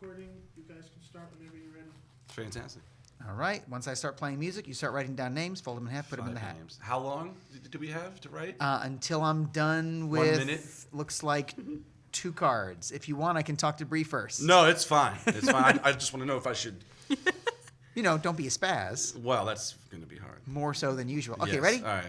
recording. You guys can start whenever you're ready. Fantastic. All right. Once I start playing music, you start writing down names, fold them in half, put them in the hat. Names. How long do we have to write? Until I'm done with, 1 minute? looks like 2 cards. If you want, I can talk to Bree first. No, it's fine. It's fine. I just want to know if I should. You know, don't be a spaz. Well, that's going to be hard. More so than usual. Okay, Yes. ready? All right.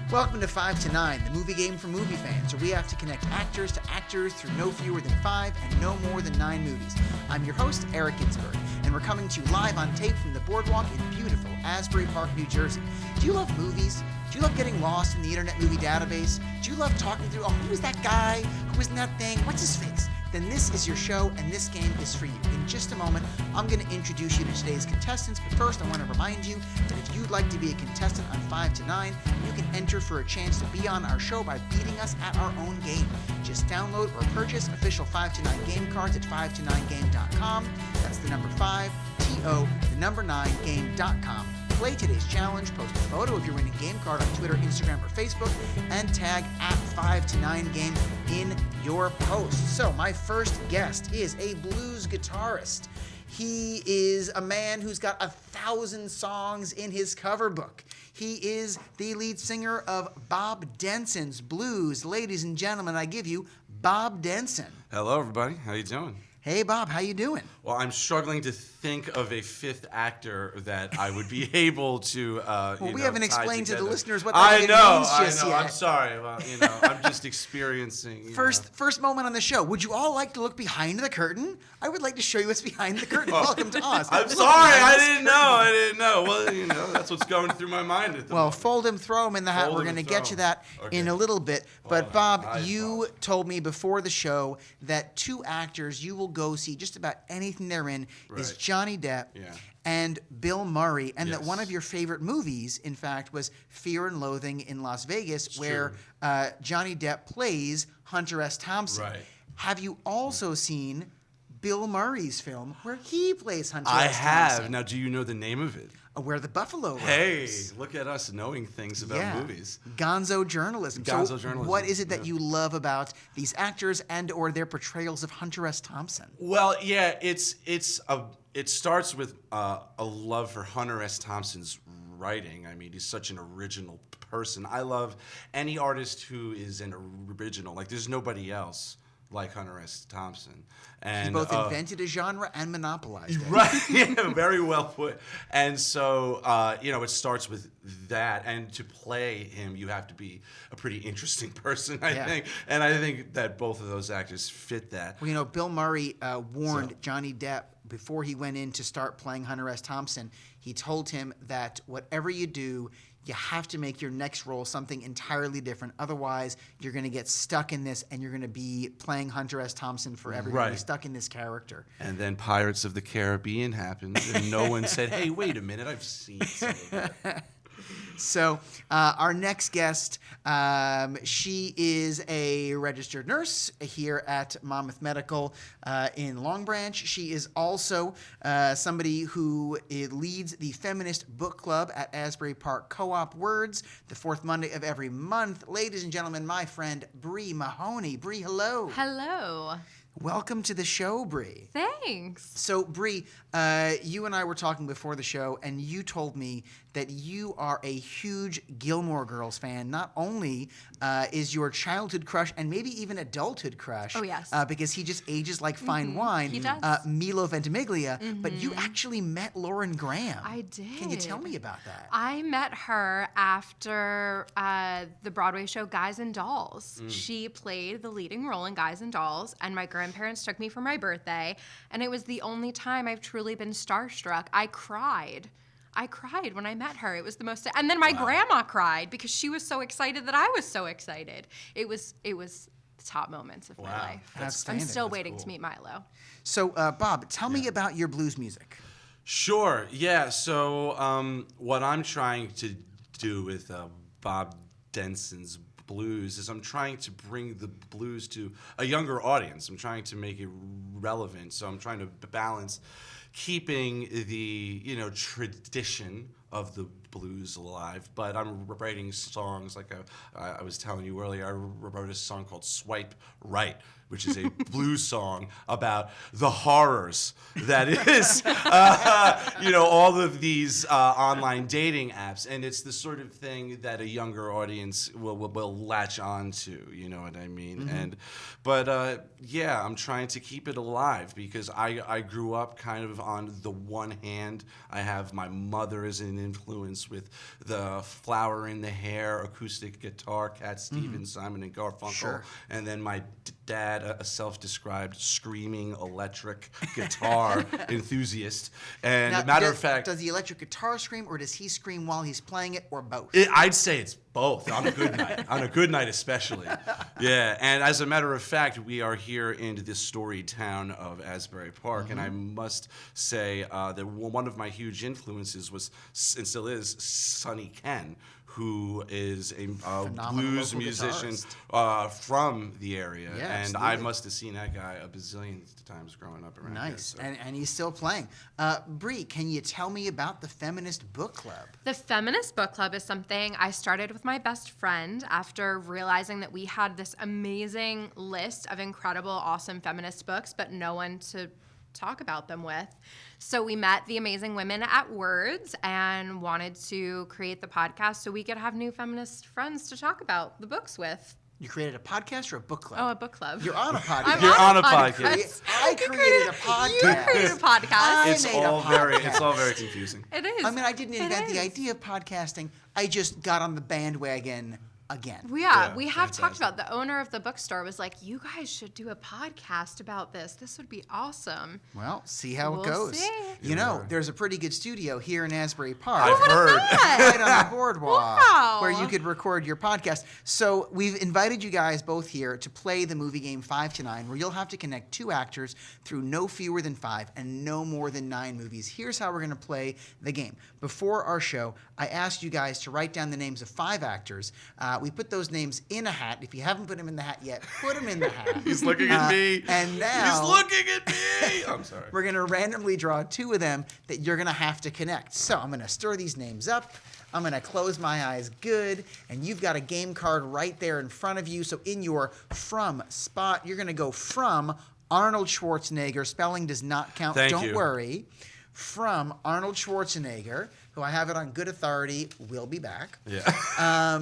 Welcome to 5 to 9, the movie game for movie fans, where we have to connect actors to actors through no fewer than 5 and no more than 9 movies. I'm your host, Eric Ginsberg, and we're coming to you live on tape from the boardwalk in beautiful Asbury Park, New Jersey. Do you love movies? Do you love getting lost in the Internet Movie Database? Do you love talking through, who was that guy? Who was in that thing? What's his face? Then this is your show, and this game is for you. In just a moment, I'm going to introduce you to today's contestants, but first I want to remind you that if you'd like to be a contestant on 5 to 9, you can enter for a chance to be on our show by beating us at our own game. Just download or purchase official 5 to 9 game cards at 5to9game.com. That's the number 5, T-O, the number 9game.com. Play today's challenge, post a photo of your winning game card on Twitter, Instagram, or Facebook, and tag at 5to9game in your post. So my first guest is a blues guitarist. He is a man who's got 1,000 songs in his cover book. He is the lead singer of Bob Denson's Blues. Ladies and gentlemen, I give you Bob Denson. Hello, everybody. How you doing? Hey, Bob, how you doing? Well, I'm struggling to think of a fifth actor that I would be able to. We haven't explained to the listeners what that means just I know. yet. I'm sorry. Well, I'm just experiencing. First moment on the show. Would you all like to look behind the curtain? I would like to show you what's behind the curtain. Welcome to Oz. I'm sorry. I didn't know. Well, that's what's going through my mind at the moment. Fold him, throw him in the hat. We're going to get to that in a little bit. But Bob, you told me before the show that 2 actors you will go see just about anything they're in is Johnny Depp and Bill Murray, and that one of your favorite movies, in fact, was Fear and Loathing in Las Vegas, where Johnny Depp plays Hunter S. Thompson. Right. Have you also seen Bill Murray's film where he plays Hunter I S. have. Thompson? Now, do you know the name of it? Where the Buffalo Roams. Hey, look at us knowing things about movies. Gonzo journalism. Gonzo journalism. What is it that you love about these actors and or their portrayals of Hunter S. Thompson? Well, yeah, it starts with a love for Hunter S. Thompson's writing. I mean, he's such an original person. I love any artist who is an original. Like, there's nobody else like Hunter S. Thompson. And he both invented a genre and monopolized it. Right, yeah, very well put. And so, it starts with that. And to play him, you have to be a pretty interesting person, I think. And I think that both of those actors fit that. Well, Bill Murray warned Johnny Depp before he went in to start playing Hunter S. Thompson. He told him that whatever you do, you have to make your next role something entirely different. Otherwise, you're going to get stuck in this, and you're going to be playing Hunter S. Thompson forever. You're going to be stuck in this character. And then Pirates of the Caribbean happened, and no one said, hey, wait a minute, I've seen some of that. So our next guest, she is a registered nurse here at Monmouth Medical in Long Branch. She is also somebody who leads the Feminist Book Club at Asbury Park Co-op Words, the 4th Monday of every month. Ladies and gentlemen, my friend Bree Mahoney. Bree, hello. Hello. Welcome to the show, Bree. Thanks. So, Bree, you and I were talking before the show, and you told me that you are a huge Gilmore Girls fan. Not only is your childhood crush and maybe even adulthood crush, because he just ages like fine wine, he does. Milo Ventimiglia, but you actually met Lauren Graham. I did. Can you tell me about that? I met her after the Broadway show Guys and Dolls. She played the leading role in Guys and Dolls, and my grandparents took me for my birthday, and it was the only time I've truly been starstruck. I cried when I met her. It was the most, and then my grandma cried because she was so excited that I was so excited. It was the top moments of my life. I'm still waiting to meet Milo. So, Bob, tell me about your blues music. Sure. Yeah. So, what I'm trying to do with Bob Denson's blues is I'm trying to bring the blues to a younger audience. I'm trying to make it relevant. So I'm trying to balance keeping the tradition of the blues alive. But I'm writing songs like I was telling you earlier. I wrote a song called "Swipe Right," which is a blues song about the horrors that is, all of these online dating apps, and it's the sort of thing that a younger audience will latch on to. You know what I mean? But I'm trying to keep it alive because I grew up kind of on the one hand. I have my mother as an influence with the Flower in the Hair acoustic guitar, Cat Stevens, Simon and Garfunkel, Sure. and then my dad, a self-described screaming electric guitar enthusiast. And Now, matter of fact, does the electric guitar scream, or does he scream while he's playing it, or both? I'd say it's both on a good night, on a good night especially. Yeah, and as a matter of fact, we are here in the storied town of Asbury Park, and I must say that one of my huge influences was, and still is, Sonny Ken, who is a blues local musician guitarist. from the area, Yeah, and absolutely. I must have seen that guy a bazillion times growing up around here. Nice, So. and he's still playing. Bree, can you tell me about the Feminist Book Club? The Feminist Book Club is something I started with my best friend after realizing that we had this amazing list of incredible, awesome feminist books, but no one to talk about them with. So we met the amazing women at Words and wanted to create the podcast so we could have new feminist friends to talk about the books with. You created a podcast or a book club? Oh, a book club. You're on a podcast. I'm You're on a podcast. I You created a podcast. You created a podcast. I It's made a all podcast. very confusing. It is. I mean, I didn't It invent the is. idea of podcasting. I just got on the bandwagon again. Yeah, We have talked fantastic. about, the owner of the bookstore was like, you guys should do a podcast about this. This would be awesome. Well, see how it We'll goes. see. You know, there's a pretty good studio here in Asbury Park. I've heard. Right on the boardwalk, Wow. where you could record your podcast. So we've invited you guys both here to play the movie game 5 to 9, where you'll have to connect 2 actors through no fewer than 5 and no more than 9 movies. Here's how we're going to play the game. Before our show, I asked you guys to write down the names of 5 actors. We put those names in a hat. If you haven't put them in the hat yet, put them in the hat. He's looking at me. And now He's looking at me. I'm sorry. we're going to randomly draw 2 of them that you're going to have to connect. So I'm going to stir these names up. I'm going to close my eyes good. And you've got a game card right there in front of you. So in your from spot, you're going to go from Arnold Schwarzenegger. Spelling does not count. Thank Don't you. worry. From Arnold Schwarzenegger, who I have it on good authority, will be back. Yeah.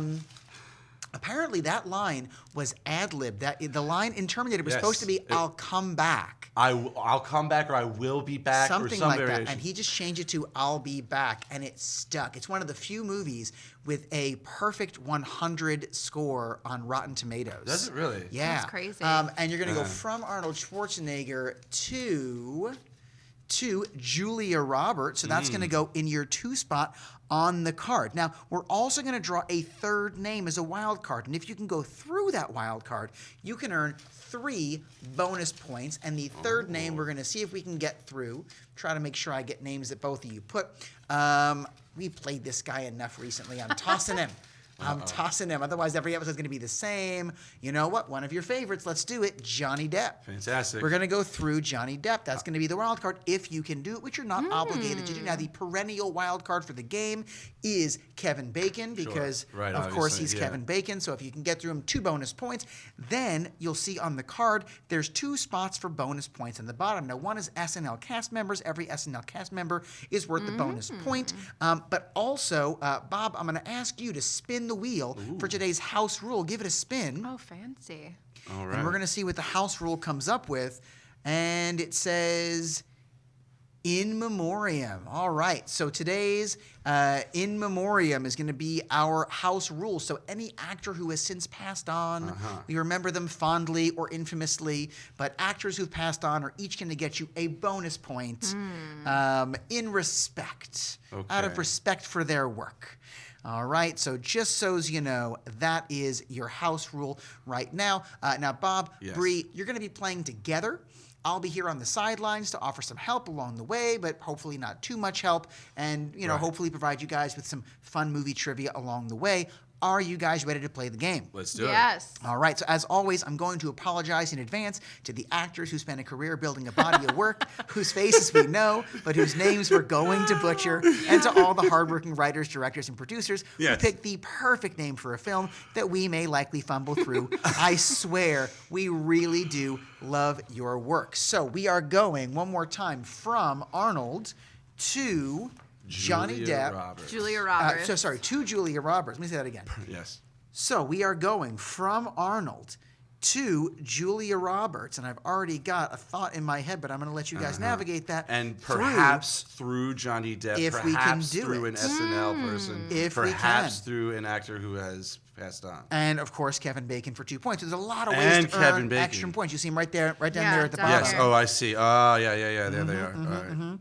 Apparently that line was ad-libbed. The line in Terminator was Yes. supposed to be, I'll come back. I'll come back, or I will be back, Something or some like variation. that. And he just changed it to I'll be back, and it stuck. It's one of the few movies with a perfect 100 score on Rotten Tomatoes. Does it really? Yeah. That's crazy. And you're going to go from Arnold Schwarzenegger to Julia Roberts. So that's going to go in your 2 spot on the card. Now, we're also going to draw a 3rd name as a wild card. And if you can go through that wild card, you can earn 3 bonus points. And the 3rd name, we're going to see if we can get through. Try to make sure I get names that both of you put. We played this guy enough recently. I'm tossing him. I'm tossing him. Otherwise, every episode's going to be the same. You know what? One of your favorites. Let's do it. Johnny Depp. Fantastic. We're going to go through Johnny Depp. That's going to be the wild card if you can do it, which you're not obligated to do. Now, the perennial wild card for the game is Kevin Bacon because, Right, of course, obviously, he's yeah. Kevin Bacon. So if you can get through him, 2 bonus points. Then you'll see on the card there's 2 spots for bonus points on the bottom. Now, one is SNL cast members. Every SNL cast member is worth a bonus point. But also, Bob, I'm going to ask you to spin the wheel for today's house rule. Give it a spin. Oh, fancy. All right. And we're going to see what the house rule comes up with. And it says, In Memoriam. All right. So today's In Memoriam is going to be our house rule. So any actor who has since passed on, we remember them fondly or infamously, but actors who've passed on are each going to get you a bonus point in respect, out of Okay. respect for their work. All right, so just so as you know, that is your house rule right now. Now, Bob, Yes. Bree, you're going to be playing together. I'll be here on the sidelines to offer some help along the way, but hopefully not too much help, and Right. hopefully provide you guys with some fun movie trivia along the way. Are you guys ready to play the game? Let's do it. Yes. All right, so as always, I'm going to apologize in advance to the actors who spent a career building a body of work, whose faces we know, but whose names we're going to butcher, and to all the hardworking writers, directors, and producers who Yes. picked the perfect name for a film that we may likely fumble through. I swear, we really do love your work. So we are going, one more time, from Arnold to Johnny Julia Depp. Roberts. Julia Roberts. To Julia Roberts. Let me say that again. Yes. So we are going from Arnold to Julia Roberts, and I've already got a thought in my head, but I'm going to let you guys navigate that. And through- perhaps through Johnny Depp, If we can perhaps do through it. an SNL person, If we perhaps can. through an actor who has passed on. And of course, Kevin Bacon for 2 points. There's a lot of ways And to Kevin earn Bacon. extra points. You see them right there, right down Yeah, there at the down bottom. Yes. there. Oh, I see. Oh, yeah. There they are. All right.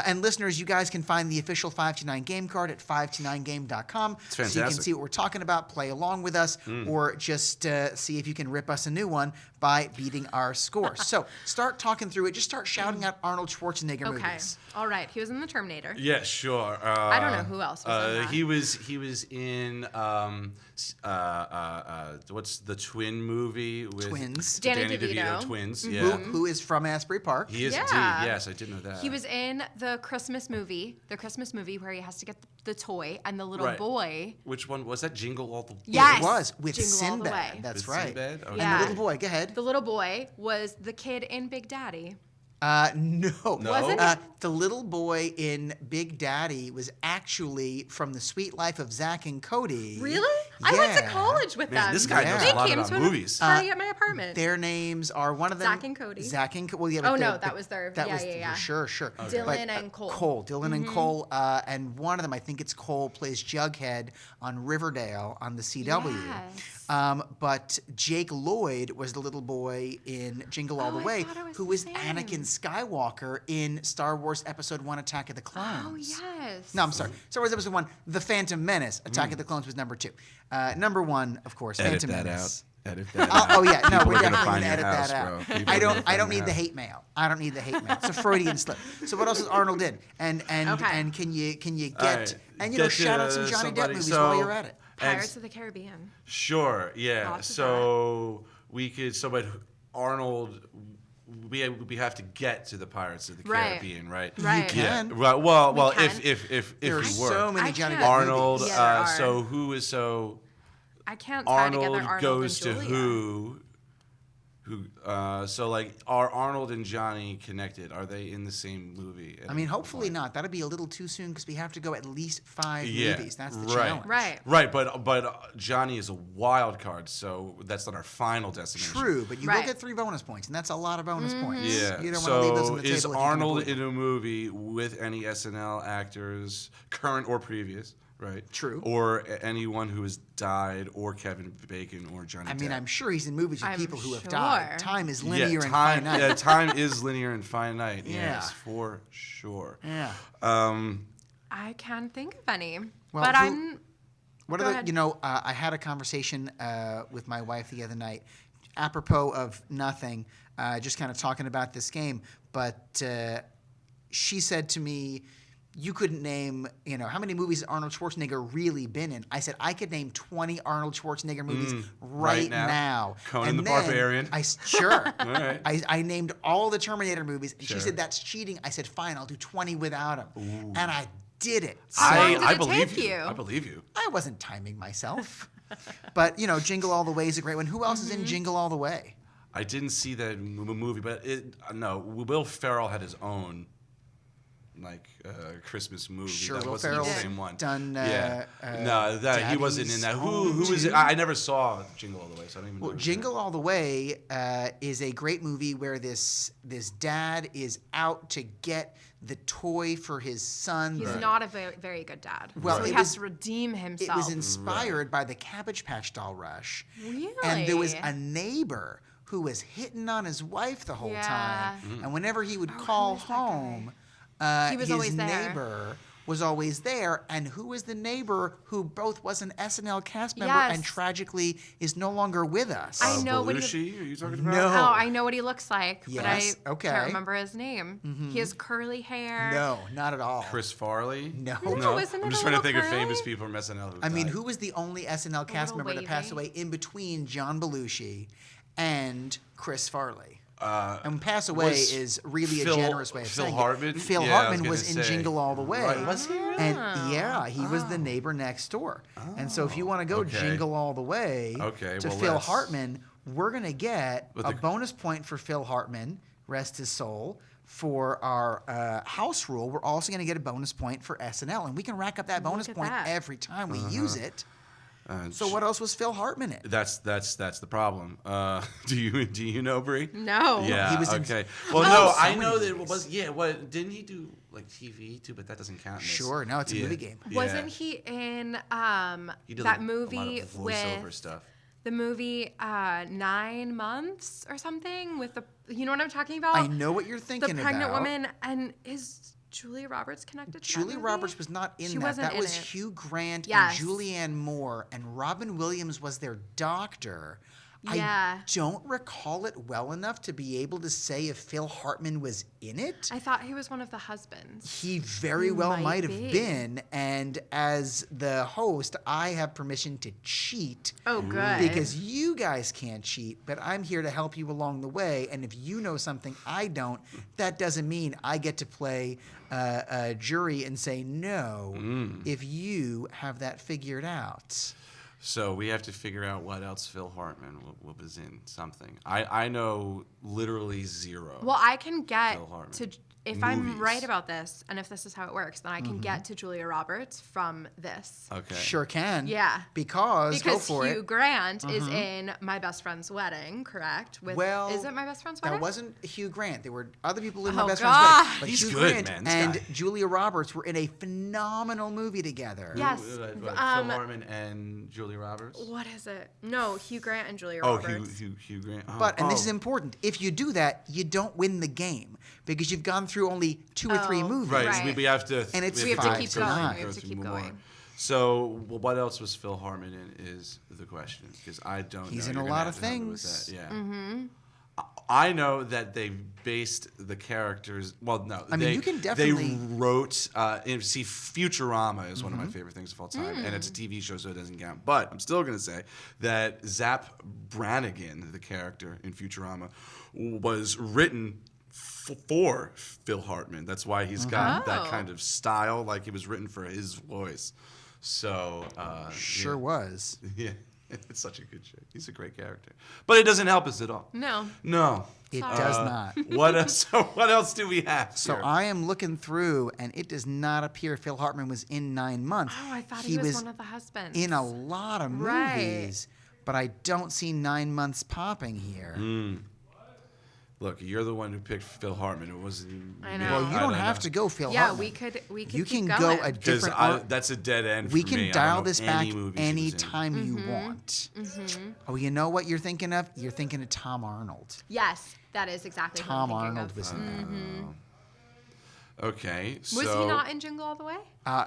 And listeners, you guys can find the official 529 game card at 529game.com. It's So you can fantastic. see what we're talking about, play along with us, or just see if you can rip us a new one by beating our score. So start talking through it. Just start shouting out Arnold Schwarzenegger Okay. movies. All right. He was in The Terminator. Yeah, sure. I don't know who else was in that. He was in what's the twin movie with Twins. Danny DeVito DeVito. twins? Who, Yeah, who is from Asbury Park. he is Yeah. indeed. Yes, I did know that. He was in the Christmas movie where he has to get the toy and the little Right. boy. Which one was that? Jingle All the Yes. It was with Jingle All the Sinbad. Way. That's With right. Sinbad? Okay. And Yeah. the little boy, go ahead. The little boy was the kid in Big Daddy. No. Wasn't it? The little boy in Big Daddy was actually from The Sweet Life of Zach and Cody. Really? I went to Yeah. college with Man, them. this guy knows They a lot came about to a movies. party at my apartment. Their names are one of them. Zach and Cody. Well, yeah. But Oh, no, they're- that was their- That yeah, was yeah. Sure. Dylan But, and Cole. Dylan and Cole, and one of them, I think it's Cole, plays Jughead on Riverdale on the CW. Yes. But Jake Lloyd was the little boy in Jingle All Oh, the I Way, thought it was who the was same. Anakin Skywalker in Star Wars Episode 1 Attack of the Clones. Oh, yes. No, I'm sorry. Star Wars Episode 1, The Phantom Menace. Attack of the Clones was number 2. Number 1, of course, Edit Phantom that Menace. out. Edit that out. Oh yeah, no, People we're are gonna definitely find gonna your edit house, that out. bro. People I are gonna don't find need your the house. hate mail. I don't need the hate mail. It's a Freudian slip. So what else is Arnold in? And Okay. can you get All right. and Get shout out to some Johnny Depp somebody. movies So- while you're at it. Pirates of the Caribbean. Sure, yeah. Lots of So we could. So, but Arnold, we have to get to the Pirates of the Right. Caribbean, right? Right. You Yeah. can. Right. Well, We if can. There are we were so many I Johnny can't. Depp Arnold. movies. Yeah, there are. So who is so? I can't tie together Arnold Arnold goes and to Julia. who? So like, are Arnold and Johnny connected? Are they in the same movie? I mean, hopefully not. That'll be a little too soon because we have to go at least 5 Yeah, movies. That's the right. challenge. Right. Right, but Johnny is a wild card, so that's not our final destination. True, but you Right. will get 3 bonus points, and that's a lot of bonus points. Yeah. You don't want to leave those So on the is table if you can Arnold avoid in them. a movie with any SNL actors, current or previous, right? True. Or anyone who has died, or Kevin Bacon, or Johnny I mean, Depp. I'm sure he's in movies with I'm people who have sure. died. Time is linear and time, finite. yeah, time is linear and finite. Yeah. Yes, for sure. Yeah. I can't think of any. Well, but who- I'm. What Go are the, ahead. you know, I had a conversation with my wife the other night, apropos of nothing, just kind of talking about this game. But she said to me, you couldn't name, how many movies has Arnold Schwarzenegger really been in? I said, I could name 20 Arnold Schwarzenegger movies right now. Conan And the then Barbarian. Sure. All right. I named all the Terminator movies, and she Sure. said, that's cheating. I said, fine, I'll do 20 without him. And I did it. long did I it believe take you? I believe you. I wasn't timing myself. But, Jingle All the Way is a great one. Who else is in Jingle All the Way? I didn't see that movie, but no. Will Ferrell had his own Christmas movie. Sure, that Will wasn't the Ferrell's same one. done, no, he wasn't in that. Who is it? I never saw Jingle All the Way, so I don't even know. Well, who's Jingle All the Way is a great movie where this dad is out to get the toy for his son. He's not a very, very good dad. Well, so he it has was- to redeem It himself. was inspired by the Cabbage Patch Doll rush. Really? And there was a neighbor who was hitting on his wife the whole Yeah. time. Mm-hmm. And whenever he would call who was that guy? home, He was his always there. neighbor was always there, and who was the neighbor who both was an SNL cast member Yes. and tragically is no longer with us? I know what Belushi? Are you talking about? No. Oh, I know what he looks like, but I Yes, okay. can't remember his name. He has curly hair. No, not at all. Chris Farley? No. No, isn't I'm it just a trying to little think of curly? famous people from SNL who I mean, died. who was the only SNL cast little member to pass wavy. away in between John Belushi and Chris Farley? And pass away was is really Phil- a generous way of Phil saying Hartman? it. Phil Yeah, I was Hartman gonna was in say. Jingle All the Way. Right, was he really? And yeah, he was the neighbor next door. And so if you want to go okay. Jingle All the Way Okay, to well, Phil let's- Hartman, we're going to get But a the- bonus point for Phil Hartman, rest his soul. For our house rule, we're also going to get a bonus point for SNL. And we can rack up that bonus at point that. every time we use it. Uh, So what else was Phil Hartman in? That's the problem. Do you know Bree? No. Yeah. He was in- okay. Well, Oh, no, so I many know that it movies. was. Yeah. What didn't he do like TV too? But that doesn't count. in this. Sure, no, it's a Yeah. movie game. Yeah. Wasn't he in He did, that like, movie a lot of voiceover with stuff. the movie 9 Months or something with the you know what I'm talking about? I know what you're thinking the pregnant about. woman, and is Julia Roberts connected to that Julia movie? Roberts was not in She that. wasn't That in was it. Hugh Grant Yes. and Julianne Moore, and Robin Williams was their doctor. Yeah. I don't recall it well enough to be able to say if Phil Hartman was in it. I thought he was one of the husbands. He very He well might might have be. been, and as the host, I have permission to cheat. Oh, good. Because you guys can't cheat, but I'm here to help you along the way. And if you know something I don't, that doesn't mean I get to play a jury and say no if you have that figured out. So we have to figure out what else Phil Hartman was in something. I know literally zero. Well, I can get Phil Hartman. to if I'm Movies. right about this, and if this is how it works, then I can get to Julia Roberts from this. Okay. Sure can. Yeah. Because go for Hugh it. Grant is in My Best Friend's Wedding, correct? Well, is it My Best Friend's Wedding? That wasn't Hugh Grant. There were other people in Oh, My Best God. Friend's Wedding. But He's Hugh good, Grant man, this and guy. Julia Roberts were in a phenomenal movie together. Yes. Phil Hartman and Julia Roberts. What is it? No, Hugh Grant and Julia Oh, Roberts. Hugh Grant. Oh, But, and this oh. is important, if you do that, you don't win the game because you've gone through only 2 or 3 Oh, movies. Right, Right. we have to. And it's We have to five keep to going. nine. We have to Go keep through more. going. So, well, what else was Phil Hartman in? Is the question because I don't. He's know. in You're a gonna lot have of to help me with things. that, Yeah. Mm-hmm. I know that they based the characters. Well, no. I mean, you can definitely- They wrote. See, Futurama is one of my favorite things of all time, and it's a TV show, so it doesn't count. But I'm still gonna say that Zap Brannigan, the character in Futurama, was written for Phil Hartman. That's why he's got that Oh. kind of style, like he was written for his voice. So Sure was. yeah, it's such a good show. He's a great character, but it doesn't help us at all. No. No. It does not. What else? So what else do we have? So here? I am looking through, and it does not appear Phil Hartman was in 9 months. Oh, I thought he was one of the husbands. in a lot of Right. movies, but I don't see 9 months popping here. Look, you're the one who picked Phil Hartman. It wasn't. I know. me. Well, you I don't have know. to go Phil Yeah, Hartman. we could You keep can going. go a Because different. that's a dead end. We for can me. I dial don't know this back any movies he was in. anytime you want. Oh, you know what you're thinking of? You're thinking of Tom Arnold. Yes, that is exactly Tom who I'm thinking Arnold of. was in that. Okay, so Was he not in Jingle All the Way?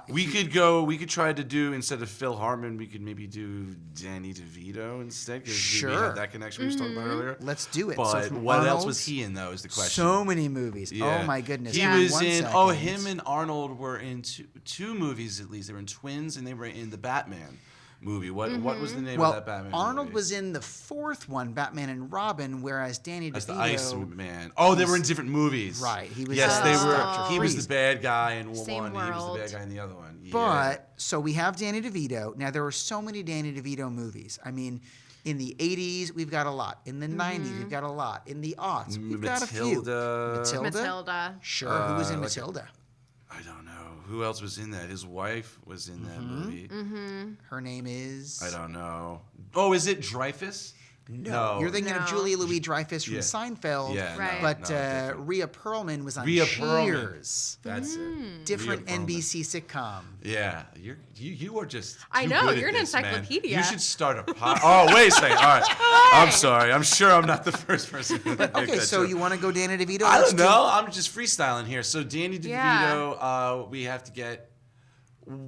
We could try to do instead of Phil Hartman, we could maybe do Danny DeVito instead because we Sure. had that connection we were talking about earlier. Let's do it. So But from what else Arnold's, was he in though? Is the question. So many movies. Yeah. Oh my goodness. He Yeah. was One in. second. Oh, him and Arnold were in two movies at least. They were in twins, and they were in the Batman movie. What was the name Well, of that Batman Arnold movie? was in the 4th one, Batman and Robin, whereas Danny That's the DeVito. Iceman. Oh, they were in different movies. Right, he was, Yes, they were. Dr. He was Freeze. the bad guy in Same one. He was the world. bad guy in the other one. Yeah. But so we have Danny DeVito. Now there are so many Danny DeVito movies. I mean, in the 80s we've got a lot. In the 90s we've got a lot. In the aughts we've got a few. Matilda. Matilda. Sure. Who was in like- Matilda? I don't know who else was in that. His wife was in that movie. Her name is. I don't know. Oh, is it Dreyfus? No, you're thinking of No. Julia Louis-Dreyfus from Yeah. Seinfeld. Yeah, Right. But no, different. Rhea Perlman was on Rhea Perlman. Cheers. That's it. Different Rhea Perlman. NBC sitcom. Yeah, you are just. I too know, good at you're an this, man. encyclopedia. You should start a pod. Oh, wait a second. All right. I'm sorry. I'm sure I'm not the first person. To make Okay, that so joke. you want to go Danny DeVito? I Let's don't do- know. I'm just freestyling here. So Danny DeVito, Yeah. we have to get.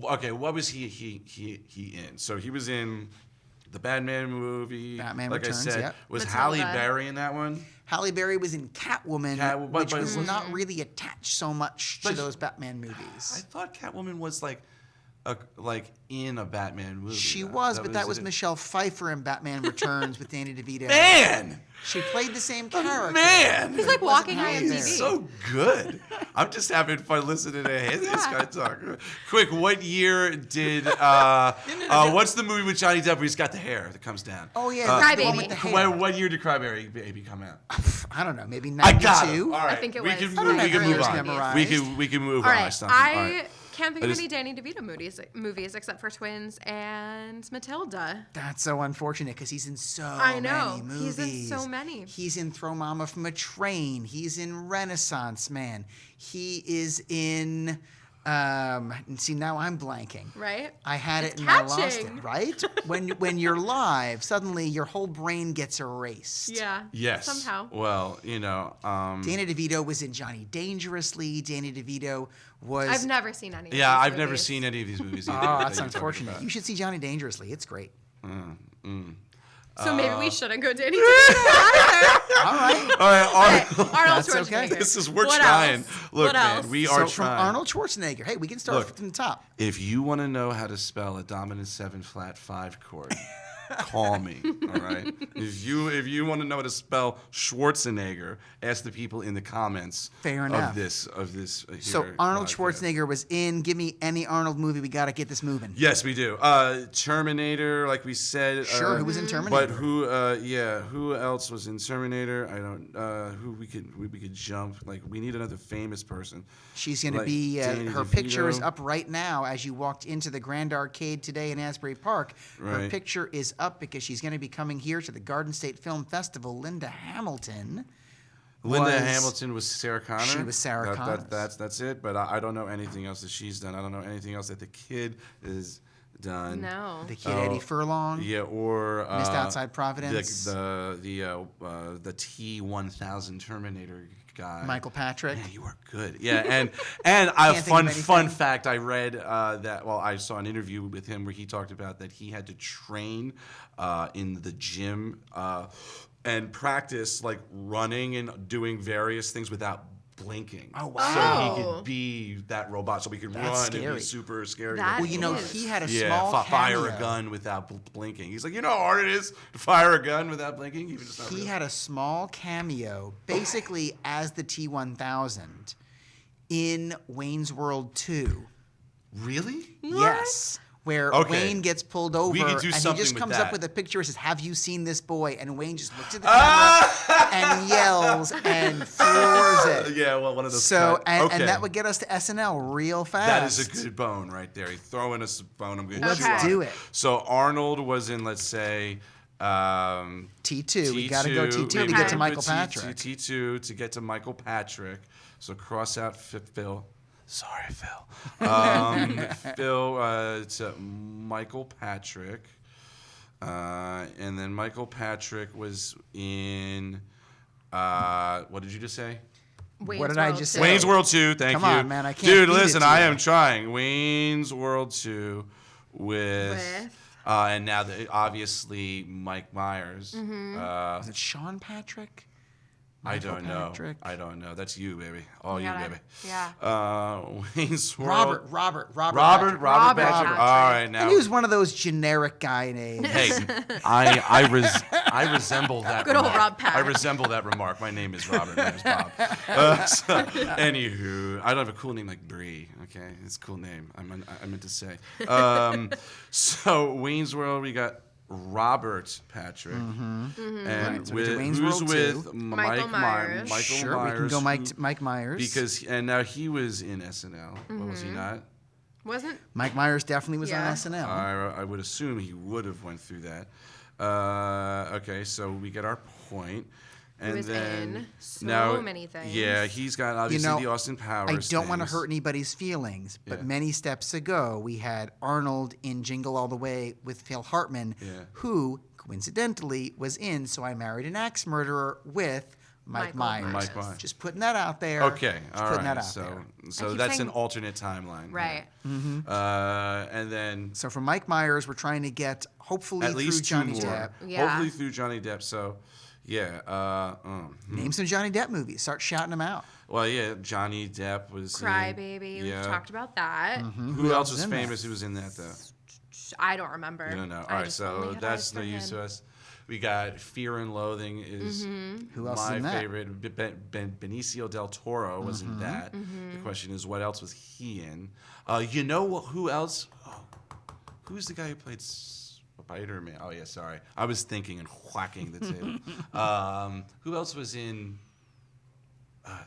Okay, what was he in? So he was in the Batman movie. Batman like Returns, I said, yep. was Matilda. Halle Berry in that one? Halle Berry was in Catwoman, But which it was was- not really attached so much to But- those Batman I movies. thought Catwoman was like in a Batman movie. She though. was, but that was it. Michelle Pfeiffer in Batman Returns with Danny DeVito. Man! She played the same character. Man! He's like It wasn't walking Halle IMDb. Berry. He's so good. I'm just having fun listening to this guy talk. Quick, what year did what's the movie with Johnny Depp where he's got the hair that comes down? Oh yeah, Crybaby. the one with the hair. What year did Crybaby Baby come out? I don't know, maybe I got it. 92. All right. think it we was. Can, I don't we have can years move on. memorized. We can move All on. right, Something. All right. can't think I of just- any Danny DeVito movies except for Twins and Matilda. That's so unfortunate because he's in so I know. many movies. He's in so many. He's in Throw Mama from a Train. He's in Renaissance Man. He is in. See, now I'm blanking. Right? I had It's it and I lost catching. it. Right? when you're live, suddenly your whole brain gets erased. Yeah. Yes. Somehow. Well, Danny DeVito was in Johnny Dangerously. Danny DeVito was. I've never seen any. Of yeah, these I've never movies. seen any of these movies either. Oh, that that's you're talking unfortunate. about. You should see Johnny Dangerously. It's great. So maybe we shouldn't go Danny DeVito either. All right. All right, Okay, Arnold That's okay. Schwarzenegger. we're What trying. else? Look, What man, else? we So are from trying. Arnold Schwarzenegger. Hey, we can start Look. from the top. If you want to know how to spell a dominant 7 flat 5 chord, call me. All right. If you want to know how to spell Schwarzenegger, ask the people in the comments. Fair enough. Of this. So here Arnold podcast. Schwarzenegger was in. Give me any Arnold movie. We got to get this moving. Yes, we do. Terminator, like we said. Sure, who was in Terminator? But who else was in Terminator? I don't. Who we could jump. Like we need another famous person. She's going to Like be. Danny Her picture is DeVito. up right now as you walked into the Grand Arcade today in Asbury Park. Her Right. picture is up because she's going to be coming here to the Garden State Film Festival. Linda Hamilton. Linda was- Hamilton was Sarah Connor. She was Sarah Connor. That's it. But I don't know anything else that she's done. I don't know anything else that the kid has done. No. The kid Eddie Furlong. Yeah, or Missed Outside Providence. The T-1000 Terminator guy. Michael Patrick. Man, you are good. Yeah, and I Can't think fun of fun anything. fact. I read that. Well, I saw an interview with him where he talked about that he had to train in the gym and practice like running and doing various things without blinking. Oh, So wow. he could be that robot. So he could That's run and scary. be super scary. That Well, you know, is. he had a Yeah, small fire cameo. a gun without blinking. He's like, you know how hard it is to fire a gun without blinking? Even it's not He real. had a small cameo, basically as the T-1000, in Wayne's World 2. Really? Yes. Where Okay. Wayne gets pulled over could do and he something just with comes that. up with a picture and says, "Have you seen this boy?" And Wayne just looks at the camera and yells and floors it. Yeah, well, one of those. So, cut- and, okay. and that would get us to SNL real fast. That is a good bone right there. He's throwing us a bone. I'm going to Let's chew on do it. So Arnold was in, let's say, T2. We got to go T2 to maybe get to go Michael T2 Patrick. T2 to get to Michael Patrick. So cross out Phil. Sorry, Phil. Phil to Michael Patrick. And then Michael Patrick was in, what did you just say? Wayne's What did I World just too. say? Wayne's World 2, thank Come you. on, man, I can't Dude, beat it listen, to I you. am trying. Wayne's World 2 with and now obviously Mike Myers. Is it Sean Patrick? I Michael don't know. Patrick? I don't know. That's you, baby. All you, gotta- baby. yeah. Wayne's World. Robert Robert Patrick. Patrick. Patrick. All right, And now. he was one of those generic guy names. Hey, I resemble that. Good old remark. Rob Patrick. I resemble that remark. My name is Robert. My name is Bob. Anywho, I don't have a cool name like Bree. Okay, it's a cool name. I meant to say. So Wayne's World, we got Robert Patrick, and Right, so we did with, Wayne's who's World with too. Michael Myers. Michael Sure, Myers. we can go who- Mike Myers. because and now he was in SNL. Was he not? Wasn't? Mike Myers definitely was Yeah. on SNL. I would assume he would have went through that. Okay, so we get our point. And was then in so now, many things. Yeah, he's got obviously know, the Austin Powers. I don't want to things. hurt anybody's feelings, but Yeah. many steps ago, we had Arnold in Jingle All the Way with Phil Hartman, Yeah. who coincidentally was in So I Married an Axe Murderer with Mike Michael Myers. Mike Myers. Just putting that out there. Okay, Just all putting right. that out there. So keep that's saying- an alternate timeline. Right. And then So for Mike Myers, we're trying to get hopefully at least through two Johnny more. Depp. Yeah. Hopefully through Johnny Depp. So, yeah. Name some Johnny Depp movies. Start shouting them out. Well, yeah. Johnny Depp was. Cry in, Baby. Yeah. We've talked about that. Who else was in that? famous? Who was in that though? I don't remember. You don't know. All I right. just So only had that's eyes no for use him. to us. We got Fear and Loathing is Who else is my in that? favorite. Benicio del Toro was in that. The question is, what else was he in? You know who else? Oh, who's the guy who played Spider-Man? Oh yeah, sorry. I was thinking and whacking the table. Who else was in?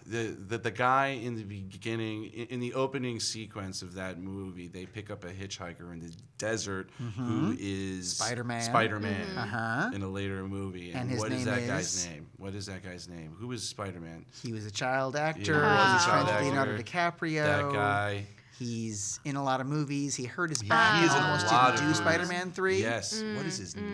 The guy in the beginning, in the opening sequence of that movie, they pick up a hitchhiker in the desert who is Spider-Man. Spider-Man Uh-huh. in a later movie. And his what is name that guy's is? name? What is that guy's name? Who is Spider-Man? He was a child actor. Yeah, He's he was a friends child with Leonardo actor. DiCaprio. That guy. He's in a lot of movies. He hurt his back. He He is in a almost lot didn't of do movies. Spider-Man 3. Yes. What is his name?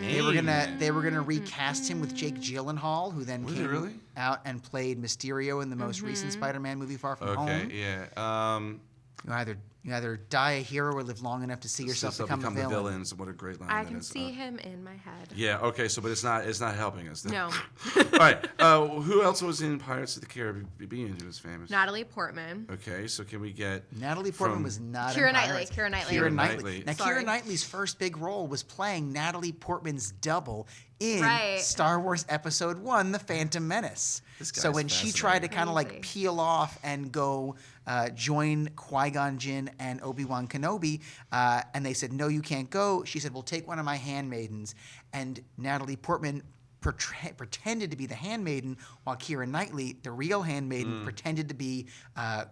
They were gonna recast him with Jake Gyllenhaal, who then Was it came really? out and played Mysterio in the most recent Spider-Man movie, Far From Okay. Home. Yeah. You either die a hero or live long enough to see yourself So become a the villain. villains. What a great line I that can is. see him in my head. Yeah. Okay. So, but it's not helping us. No. All right. Who else was in Pirates of the Caribbean who was famous? Natalie Portman. Okay. So can we get Natalie Portman from- was not Keira in Knightley. Pirates. Keira Knightley. Keira Keira Knightley. Knightley. Now, Sorry. Keira Knightley's first big role was playing Natalie Portman's double in Right. Star Wars Episode 1, The Phantom Menace. This So guy's when she tried to kind of like Crazy. peel off and go join Qui-Gon Jinn and Obi-Wan Kenobi, and they said, no, you can't go, she said, well, take one of my handmaidens. And Natalie Portman pretended to be the handmaiden, while Keira Knightley, the real handmaiden, pretended to be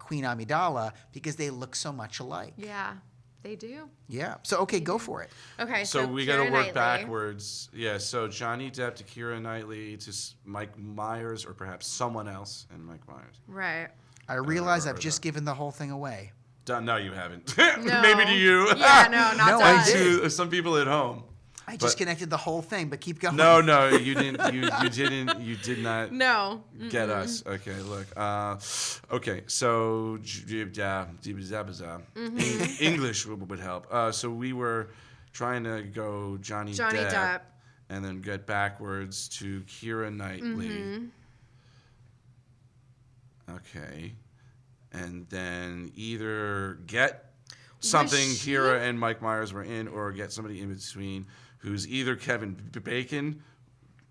Queen Amidala because they look so much alike. Yeah, they do. Yeah. So, okay, go for it. Okay, So we got to Keira work Knightley. backwards. Yeah. So Johnny Depp to Keira Knightley to Mike Myers or perhaps someone else and Mike Myers. Right. I realize I've just given the whole thing away. No, you haven't. No. Maybe to you. Yeah, no, not No, to I us. did. To some people at home. I just But- connected the whole thing, but keep going. No, you didn't. You didn't. You did not. No. Get us. Okay, look. Okay, so English would help. So we were trying to go Johnny Depp. and then get backwards to Keira Knightley. Okay. And then either get something Was she- Keira and Mike Myers were in, or get somebody in between who's either Kevin Bacon.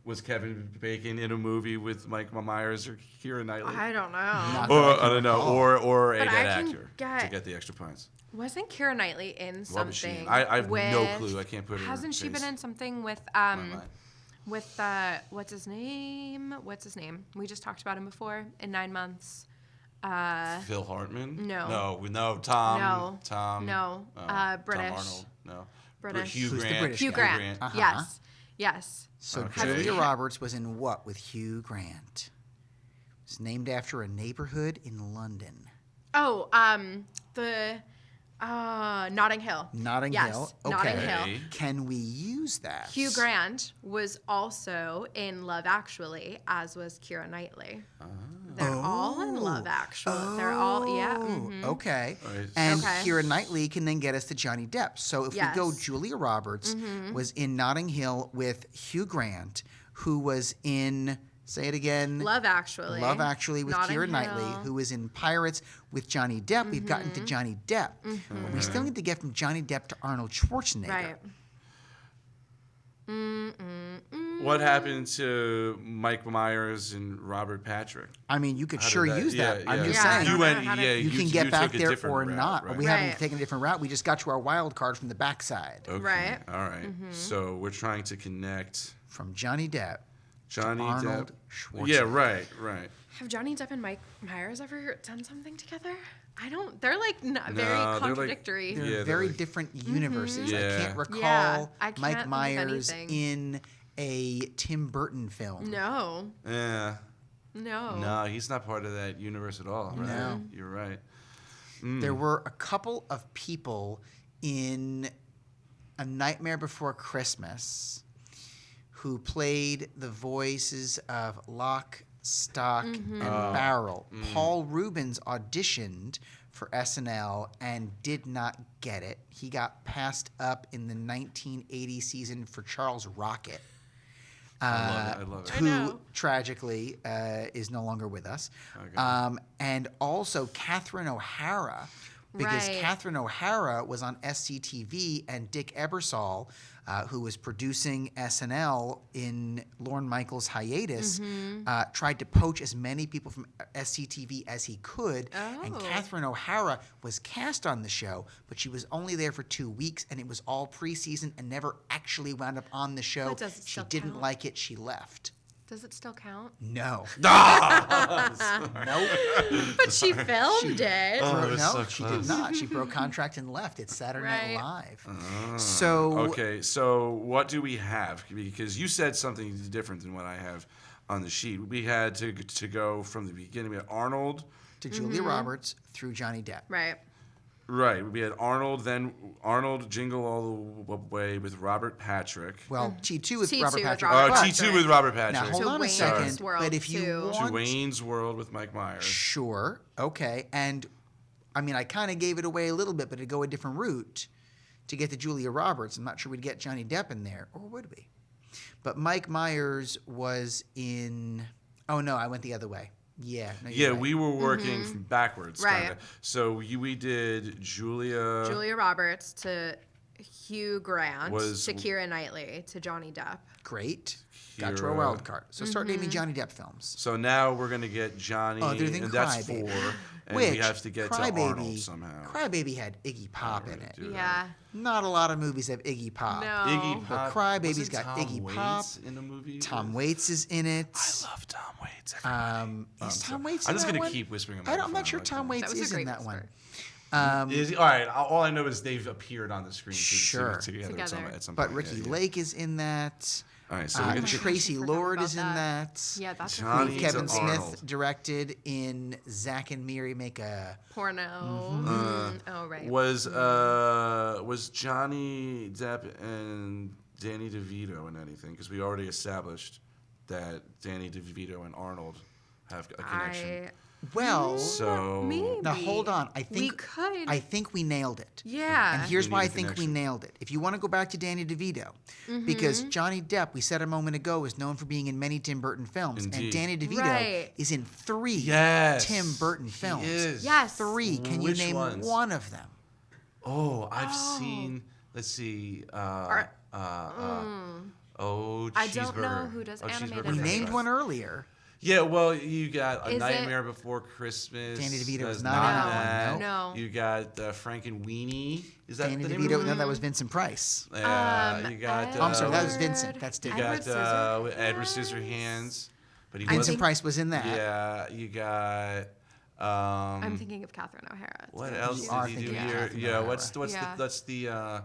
Was Kevin Bacon in a movie with Mike Myers or Keira Knightley? I don't know. Not Or that I I don't know, recall. or a But dead I can actor to get- get the extra points. Wasn't Keira Knightley in What was she in? something? I have no with- clue. I can't put her. Hasn't she face been in something with in my mind. what's his name? What's his name? We just talked about him before in 9 months. Phil Hartman? No. No. Tom. No. Tom. No. British. Tom Arnold. No. British. Hugh Who's the Grant. British Hugh guy? Grant. Uh-huh. Yes. Yes. So Okay. Julia Roberts was in what with Hugh Grant? It's named after a neighborhood in London. Oh, the Notting Hill. Notting yes, Hill. Notting Okay. Hill. Okay. Can we use that? Hugh Grant was also in Love Actually, as was Keira Knightley. They're all in Love Actually. They're all, yeah. mhm. Okay. Right. And Okay. Keira Knightley can then get us to Johnny Depp. So if we go, Yes. Julia Roberts was in Notting Hill with Hugh Grant, who was in, say it again. Love Actually. Love Actually with Notting Keira Knightley, Hill. who was in Pirates with Johnny Depp. We've gotten to Johnny Depp. But we still need to get from Johnny Depp to Arnold Schwarzenegger. Right. What happened to Mike Myers and Robert Patrick? I mean, you could How did sure that- use that. I'm just Yeah, I saying. don't You know went. how to- Yeah. You can get you back took a there different or route, not. Right? We haven't Right. taken a different route. We just got to our wild card from the backside. Okay. Right. All right. So we're trying to connect From Johnny Depp. Johnny Arnold Depp. Yeah. Schwarzenegger. Right. Have Johnny Depp and Mike Myers ever done something together? I don't. They're like very they're like- contradictory. They're Yeah, they're very like- different universes. I Yeah. can't recall Yeah, I can't Mike think of Myers anything. in a Tim Burton film. No. Yeah. No. No, he's not part of that universe at all. Right? No. You're right. There were a couple of people in A Nightmare Before Christmas who played the voices of Locke stock, and barrel. Paul Rubens auditioned for SNL and did not get it. He got passed up in the 1980 season for Charles Rocket. I love it. Who tragically is no longer with us. Okay. And also Catherine O'Hara, because Right. Catherine O'Hara was on SCTV, and Dick Ebersol, who was producing SNL in Lorne Michaels' hiatus, tried to poach as many people from SCTV as he could. And Oh. Catherine O'Hara was cast on the show, but she was only there for 2 weeks, and it was all preseason and never actually wound up on the show. But does it She still didn't count? like it. She left. Does it still count? No. Ah! Nope. But she filmed it. Oh, it was no, so she close. did not. She broke contract and left. It's Saturday Night Right. Live. So Okay, so what do we have? Because you said something different than what I have on the sheet. We had to go from the beginning. We had Arnold. to Julia Roberts through Johnny Depp. Right. Right. We had Arnold, then Arnold Jingle All the Way with Robert Patrick. Well, T2 with T2 Robert with Patrick. Robert but- T2 with Robert Patrick. Now hold To on a Wayne's second. World, But if you too. want, To Wayne's World with Mike Myers. sure, okay. And I mean, I kind of gave it away a little bit, but to go a different route to get to Julia Roberts, I'm not sure we'd get Johnny Depp in there, or would we? But Mike Myers was in. Oh no, I went the other way. Yeah. No, Yeah, you're right. we were working from backwards. Right. Kinda. So we did Julia. Julia Roberts to Hugh Grant Was- to Keira Knightley to Johnny Depp. Great. Got to a Kira. wild card. So start naming Johnny Depp films. So now we're gonna get Johnny, Other than and that's Crybaby. 4, and Which we have to get to Arnold somehow. Crybaby had Iggy Pop We're in gonna it. do that. Yeah. Not a lot of movies have Iggy Pop. No. Iggy But Pop. Crybaby's Wasn't got Tom Iggy Waits Pop. in the movie. Tom Waits is in it. I love Tom Waits. everybody. Is I'm Tom sorry. Waits I'm in just that gonna one? keep whispering. in I'm microphone not sure like Tom that. Waits That was a is in great that whisper. one. Is he- all right. All I know is they've appeared on the screen Sure. together. Together. At some But point. Ricky Yeah, yeah. Lake is in that. All right, so we get Tracy forgot Lord about is in that. that. Yeah, that's a Johnny Who great Kevin to Smith Arnold. directed in Zack and Miri Make a. porno. Oh, right. Was Johnny Depp and Danny DeVito in anything? Because we already established that Danny DeVito and Arnold have a connection. Well, So Maybe. now hold on. I think could. I think we nailed it. Yeah. And here's We why need I a think we connection. nailed it. If you want to go back to Danny DeVito, because Johnny Depp, we said a moment ago, is known for being in many Tim Burton films, Indeed. and Danny DeVito Right. is in 3 Yes, Tim Burton he films. is. Yes. 3. Can you Which name ones? one of them? Oh, I've seen. Let's see. Oh, I don't know Cheeseburger. who does Oh, animated Cheeseburger We Right. named franchise. one earlier. Yeah, well, you got A Is it- Nightmare Before Christmas. Danny DeVito does is not in that one, no. You got Frank and Weenie. Is that Danny the name DeVito, of no, it? that was Vincent Price. Yeah, you got. Oh, I'm sorry, that was Edward- Vincent. That's You different. got Edward Edward Scissorhands. Scissorhands, but he Vincent wasn't. Price was in that. Yeah, you got. I'm thinking of Catherine O'Hara. What too. else are did he do thinking of here? Catherine Yeah, O'Hara. what's the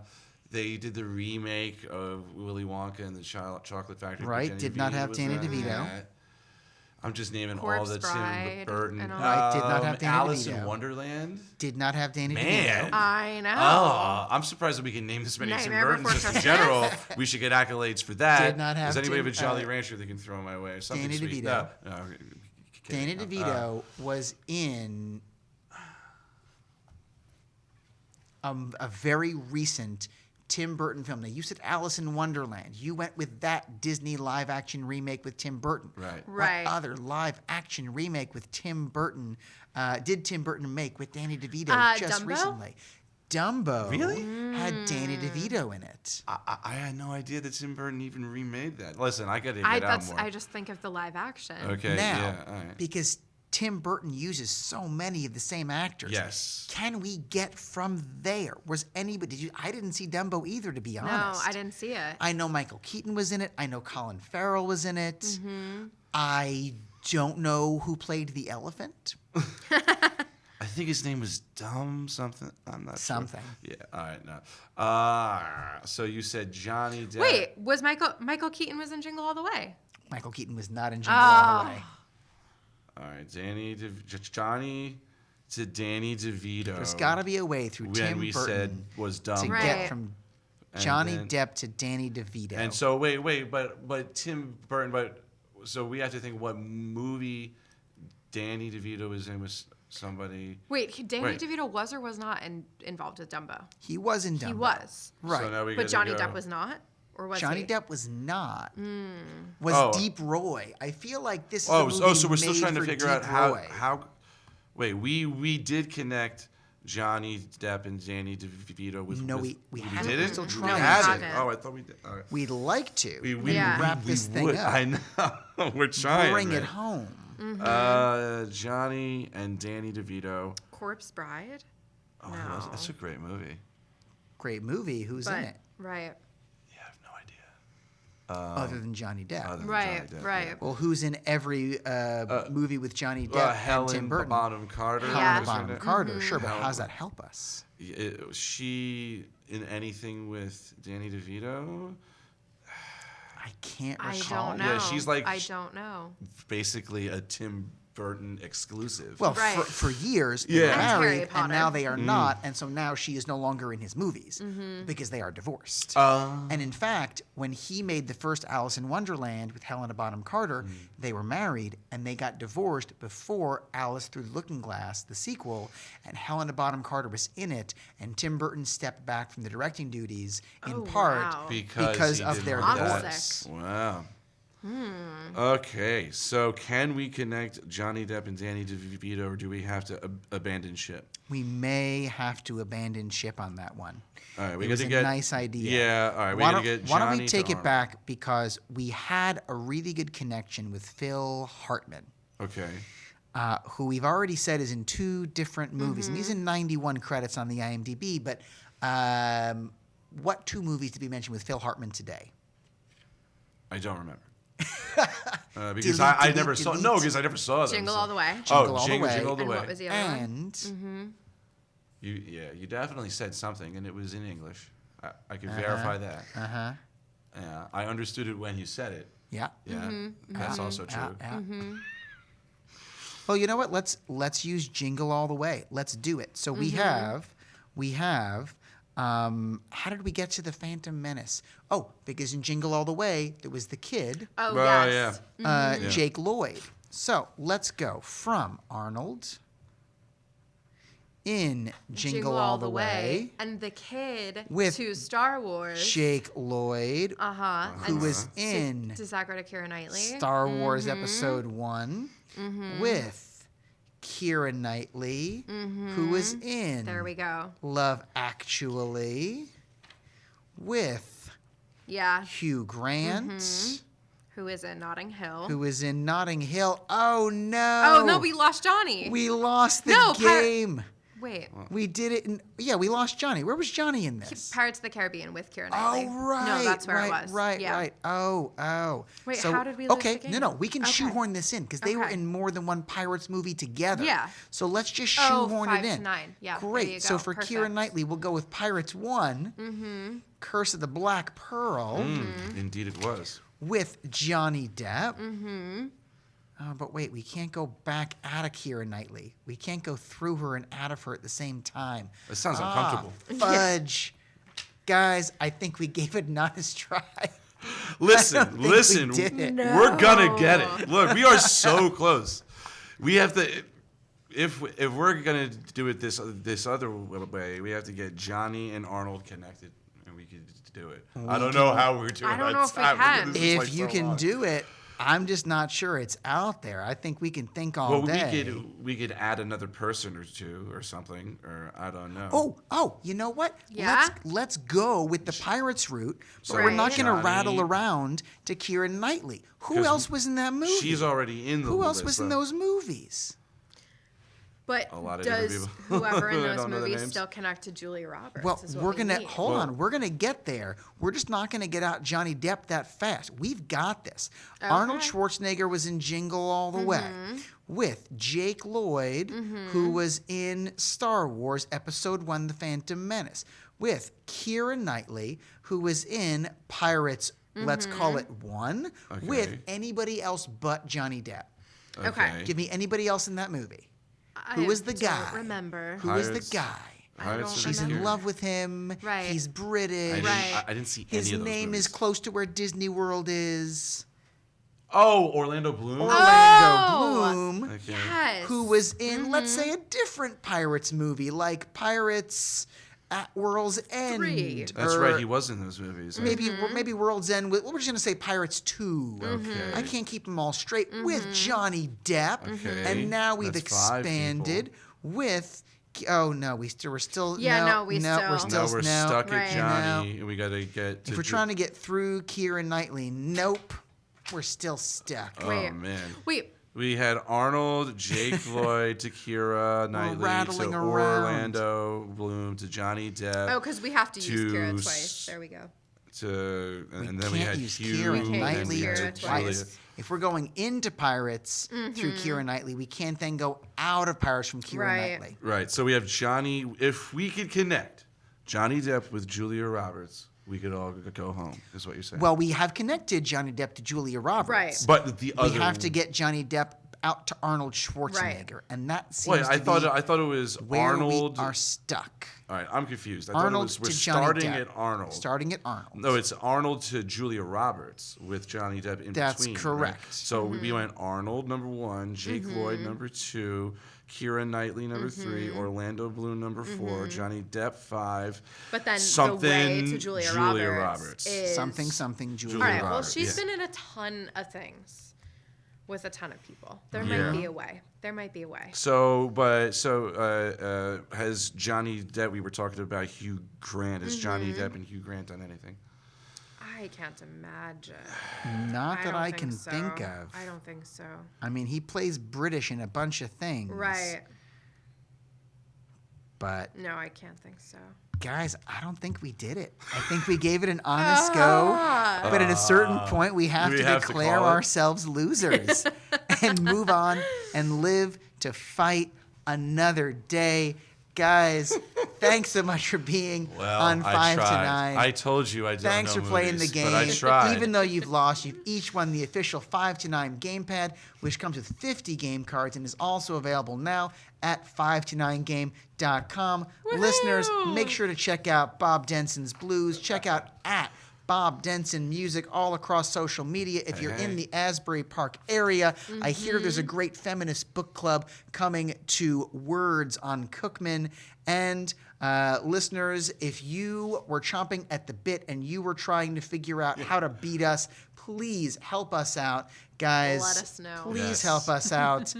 they did the remake of Willy Wonka and the Chocolate Factory. but Right, Danny did not DeVito have was Danny in DeVito. that. I'm just naming all Corpse the Tim Bride Burton. and all Right, did not have Danny Alice DeVito. in Wonderland. Did not have Danny Man. DeVito. I know. Oh, I'm surprised that we can name this many Tim Nightmare Burtons Before just in Christmas. general. We should get accolades for that. Did not have Does anybody Tim- have a Jolly Rancher they can throw my way? Something Danny sweet. DeVito. No, Danny kidding. DeVito was in a very recent Tim Burton film. Now, you said Alice in Wonderland. You went with that Disney live-action remake with Tim Burton. Right. Right. What other live-action remake with Tim Burton did Tim Burton make with Danny DeVito just Dumbo? recently? Dumbo Really? had Danny DeVito in it. I had no idea that Tim Burton even remade that. Listen, I got to get out more. I just think of the live action. Okay, Now, yeah, all right. because Tim Burton uses so many of the same actors. Yes. Can we get from there? Was anybody? I didn't see Dumbo either, to be No, honest. I didn't see it. I know Michael Keaton was in it. I know Colin Farrell was in it. Mm-hmm. I don't know who played the elephant. I think his name was Dumb something. I'm not Something. sure. Yeah, all right, no. So you said Johnny Depp. Wait, was Michael Keaton was in Jingle All the Way? Michael Keaton was not in Jingle All the Way. All right, Johnny to Danny DeVito. There's got to be a way through when Tim we Burton said was to Dumb. Right. get from And Johnny then- Depp to Danny DeVito. And so wait, but Tim Burton, so we have to think what movie Danny DeVito is in with somebody. Wait, Danny Right. DeVito was or was not involved with Dumbo? He was in Dumbo. He was. Right. So now we But gotta Johnny go- Depp was not? Or was Johnny he? Depp was not. Was Oh. Deep Roy. I feel like this is a Oh, movie so we're still made trying to for figure out Deep how Roy. Wait, we did connect Johnny Depp and Danny DeVito with. No, with, we haven't. did We're it. still We trying. No, we haven't. haven't. Oh, I thought we did. All right. We'd like to. We Yeah. wrap we this thing would. up. I know. We're trying. Bring man. it home. Johnny and Danny DeVito. Corpse Bride? Oh, No. that's a great movie. Great movie. Who's in But, it? right. Yeah, I have no idea. Other than Johnny Depp. Other than Right, Johnny Depp, right. yeah. Well, who's in every movie with Johnny Depp and Tim Helen Burton? Bonham Carter. Helena was her Bonham name. Carter. Sure, but Helen how does that help us? She in anything with Danny DeVito? I can't I recall. don't know. Yeah, she's like- I don't know. Basically a Tim Burton exclusive. Well, Right. for years, they Yeah. were And Harry married, Potter. and now they are not, and so now she is no longer in his movies because they are divorced. And in fact, when he made the first Alice in Wonderland with Helena Bonham Carter, they were married, and they got divorced before Alice Through the Looking Glass, the sequel, and Helena Bonham Carter was in it, and Tim Burton stepped back from the directing duties in Oh, part wow. because he of didn't their want that. divorce. Wow. Okay, so can we connect Johnny Depp and Danny DeVito, or do we have to abandon ship? We may have to abandon ship on that one. All right, we It got was to a get nice idea. Yeah, all right, we Why got to don't, get why Johnny don't we take to it Arnold. back because we had a really good connection with Phil Hartman, Okay. who we've already said is in 2 different movies, and he's in 91 credits on the IMDb. But what 2 movies did we mention with Phil Hartman today? I don't remember. Because Delete, I delete, never saw. delete. No, because I never saw them. Jingle so- All the Way. Jingle Oh, All the Jingle, Way. Jingle all the And way. what was the other one? And You definitely said something, and it was in English. I can verify that. Yeah, I understood it when you said it. yeah. Yeah, that's also true. Yeah. Well, you know what? Let's use Jingle All the Way. Let's do it. So we have. How did we get to the Phantom Menace? Oh, because in Jingle All the Way there was the kid, Oh, Well, yes. yeah. Jake Lloyd. So let's go from Arnold in Jingle All the Way. And the kid With to Star Wars. Jake Lloyd, Uh-huh. who was in Does that go to Keira Knightley? Star Wars Episode 1 with Keira Knightley, who was in There we go. Love Actually with Yeah. Hugh Grant, Who is in Notting Hill? who was in Notting Hill. Oh no! Oh, no, we lost Johnny. We lost the No, game. Wait. We did it. We lost Johnny. Where was Johnny in this? Pirates of the Caribbean with Keira Oh, Knightley. right. No, that's where right, it was. Right, yeah. right. Oh. Wait, So, how did we lose okay, the game? no. We can Okay. shoehorn this in because they were Okay. in more than one Pirates movie together. Yeah. So let's just Oh, shoehorn 5 it to in. 9. Yeah, there Great. you So go. for Keira Perfect. Knightley, we'll go with Pirates 1, Curse of the Black Pearl, Indeed, it was. with Johnny Depp. But wait, we can't go back out of Keira Knightley. We can't go through her and out of her at the same time. That sounds uncomfortable. Fudge. Guys, I think we gave it an honest try. Listen, think we listen. did it. We're gonna get it. Look, we are so close. We have to. If we're gonna do it this other way, we have to get Johnny and Arnold connected, and we could do it. I don't know how we're doing. I don't know if we We're can. doing this is If like you so can long. do it, I'm just not sure it's out there. I think we can think all Well, day. we could add another person or two or something, or I don't know. Oh, you know what? Yeah? Let's go with the Pirates route, but So we're not going to Johnny- rattle around to Keira Knightley. Who 'Cause else was in that movie? she's already in the Who else list, was in though. those movies? But A lot of different does people. whoever in I those don't know the movies names. still connect to Julia Roberts? Well, is what we're we gonna need. hold on. We're gonna get there. We're just not gonna get out Johnny Depp that fast. We've got this. Arnold Schwarzenegger was in Jingle All the Way with Jake Lloyd, who was in Star Wars Episode 1: The Phantom Menace, with Keira Knightley, who was in Pirates. Let's call it 1, with Okay. anybody else but Johnny Depp. Okay. Give me anybody else in that movie. I Who was the don't guy? remember. Who was the Pirates. guy? Pirates of the She's in Caribbean. love with him. Right. He's British. I didn't, Right. I didn't see His any of those name movies. is close to where Disney World is. Oh, Orlando Bloom. Bloom, Okay. Yes. who was in, let's say, a different Pirates movie, like Pirates at World's End. 3. That's or right. He was in those movies. Maybe World's End. We're just gonna say Pirates 2. Okay. I can't keep them all straight. With Johnny Depp, Okay. and now we've That's 5 expanded with. Oh no, we're still. Yeah, no, we're Now still. we're stuck Right. at Johnny, and we got to get. If we're trying to get through Keira Knightley, nope, we're still stuck. Oh Wait. man. Wait. We had Arnold, Jake Lloyd, to Keira Knightley, rattling to around. Orlando Bloom, to Johnny Depp. Oh, because we have to use to Kira s- twice. There we go. And then can't we had use Hugh. Keira and then Knightley we had Kira Julia. twice. If we're going into Pirates through Keira Knightley, we can't then go out of Pirates from Keira Right. Knightley. Right. So we have Johnny. If we could connect Johnny Depp with Julia Roberts, we could all go home. Is what you're saying? Well, we have connected Johnny Depp to Julia Roberts. Right. but the We other. have to get Johnny Depp out to Arnold Schwarzenegger, and that seems Wait, to I thought be it was where Arnold. we are stuck. All right, I'm confused. I Arnold thought it was we're to Johnny starting Depp. at Arnold. Starting at Arnold. No, it's Arnold to Julia Roberts with Johnny Depp in That's between. right? correct. So we went Arnold number 1, Jake Lloyd number 2, Keira Knightley number 3, Orlando Bloom number 4, Johnny Depp 5. But then something the way to Julia Roberts is Something Julia All right. Well, Roberts, she's yeah. been in a ton of things with a ton of people. There Yeah. might be a way. There might be a way. So, has Johnny Depp? We were talking about Hugh Grant. Has Johnny Depp and Hugh Grant done anything? I can't imagine. Not that don't I think can so. think of. I don't think so. I mean, he plays British in a bunch of things. Right. But No, I can't think so. guys, I don't think we did it. I think we gave it an honest go. But at a certain point, we have we to have to declare call it? ourselves losers and move on and live to fight another day. Guys, thanks so much for being on 5 to 9. I told you I don't Thanks know for playing the movies, game. But I tried. Even though you've lost, you've each won the official 5 to 9 gamepad, which comes with 50 game cards and is also available now at 5to9game.com. Listeners, make sure to check out Bob Denson's Blues. Check out at Bob Denson Music all across social media. If you're in the Asbury Park area, I hear there's a great feminist book club coming to Words on Cookman. And listeners, if you were chomping at the bit and you were trying to figure out how to beat us, please help us out. Guys, Let us know. please Yes. help us out.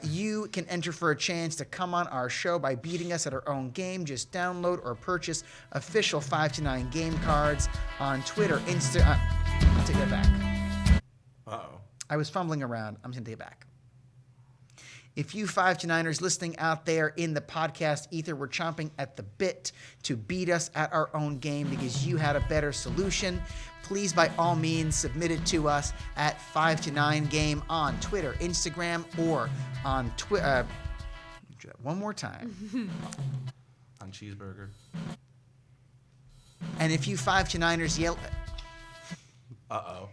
You can enter for a chance to come on our show by beating us at our own game. Just download or purchase official 5 to 9 game cards on Twitter, Insta. I'll take that back. Uh-oh. I was fumbling around. I'm going to take it back. If you 5 to 9ers listening out there in the podcast ether were chomping at the bit to beat us at our own game because you had a better solution, please by all means submit it to us at 5 to 9 game on Twitter, Instagram, or on Twitter. One more time. On cheeseburger. And if you 5 to 9ers yell. Uh-oh.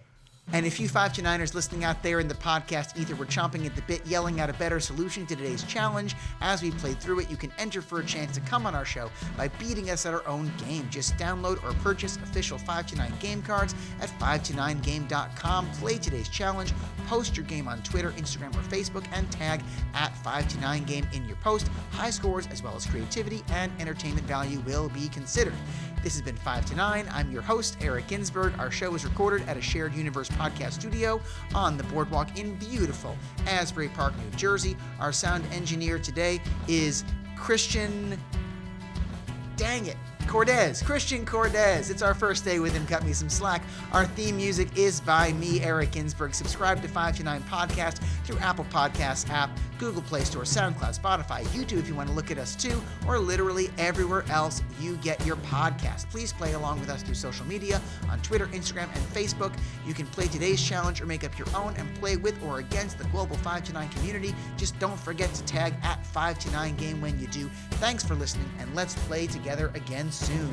And if you 5 to 9ers listening out there in the podcast ether were chomping at the bit, yelling out a better solution to today's challenge, as we play through it, you can enter for a chance to come on our show by beating us at our own game. Just download or purchase official 5 to 9 game cards at 5to9game.com. Play today's challenge, post your game on Twitter, Instagram, or Facebook, and tag at 5 to 9 game in your post. High scores, as well as creativity and entertainment value, will be considered. This has been 5 to 9. I'm your host, Eric Ginsberg. Our show is recorded at a Shared Universe podcast studio on the boardwalk in beautiful Asbury Park, New Jersey. Our sound engineer today is Christian Cordes. It's our first day with him. Cut me some slack. Our theme music is by me, Eric Ginsberg. Subscribe to 5 to 9 Podcast through Apple Podcasts app, Google Play Store, SoundCloud, Spotify, YouTube if you want to look at us too, or literally everywhere else you get your podcast. Please play along with us through social media on Twitter, Instagram, and Facebook. You can play today's challenge or make up your own and play with or against the global 5 to 9 community. Just don't forget to tag at 5 to 9 game when you do. Thanks for listening, and let's play together again soon.